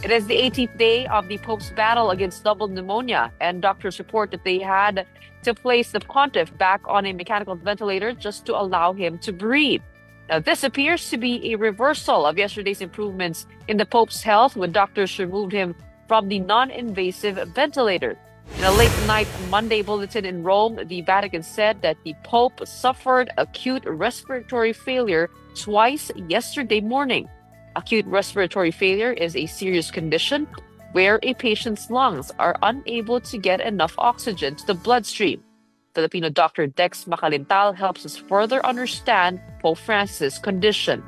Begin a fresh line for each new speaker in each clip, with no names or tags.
It is the 18th day of the Pope's battle against double pneumonia, and doctors report that they had to place the pontiff back on a mechanical ventilator just to allow him to breathe. Now, this appears to be a reversal of yesterday's improvements in the Pope's health when doctors removed him from the non-invasive ventilator. In a late-night Monday bulletin in Rome, the Vatican said that the Pope suffered acute respiratory failure twice yesterday morning. Acute respiratory failure is a serious condition where a patient's lungs are unable to get enough oxygen to the bloodstream. Filipino doctor Dex Macalintal helps us further understand Pope Francis' condition.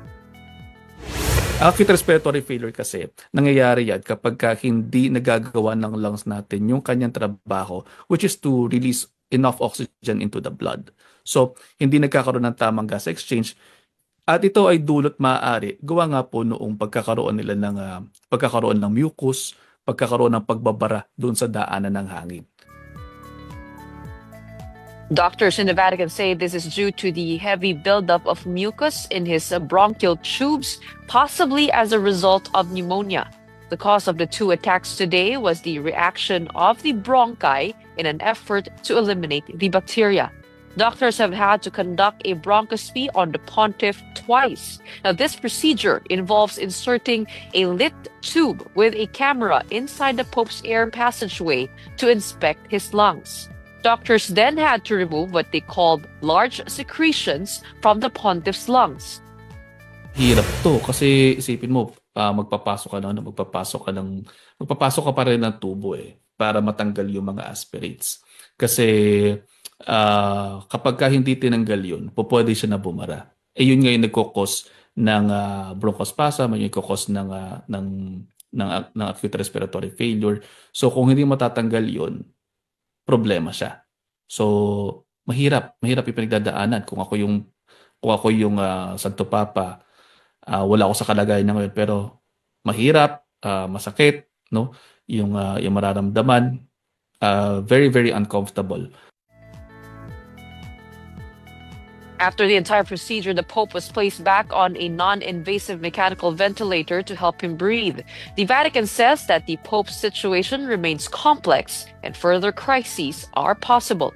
Acute respiratory failure kasi, nangyayari yan kapag hindi nagagawa ng lungs natin yung kanyang trabaho, which is to release enough oxygen into the blood. So, hindi nagkakaroon ng tamang gas exchange. At ito ay dulot maaari, gawa nga po noong pagkakaroon nila ng mucus, pagkakaroon ng pagbabara doon sa daanan ng hangin.
Doctors in the Vatican say this is due to the heavy buildup of mucus in his bronchial tubes, possibly as a result of pneumonia. The cause of the two attacks today was the reaction of the bronchi in an effort to eliminate the bacteria. Doctors have had to conduct a bronchoscopy on the pontiff twice. Now, this procedure involves inserting a lit tube with a camera inside the Pope's air passageway to inspect his lungs. Doctors then had to remove what they called large secretions from the pontiff's lungs.
Hirap to kasi isipin mo, magpapasok ka pa rin ng tubo para matanggal yung mga aspirates. Kasi kapag hindi tinanggal yun, pwede siya na bumara. Yun nga yung nagkukos ng bronchospasm, yun yung nagkukos ng acute respiratory failure. So kung hindi matatanggal yun, problema siya. So mahirap yung pinagdadaanan. Kung ako yung Santo Papa, wala ako sa kalagayan na ngayon, pero mahirap, masakit, no? Yung mararamdaman, very very uncomfortable.
After the entire procedure, the Pope was placed back on a non-invasive mechanical ventilator to help him breathe. The Vatican says that the Pope's situation remains complex and further crises are possible.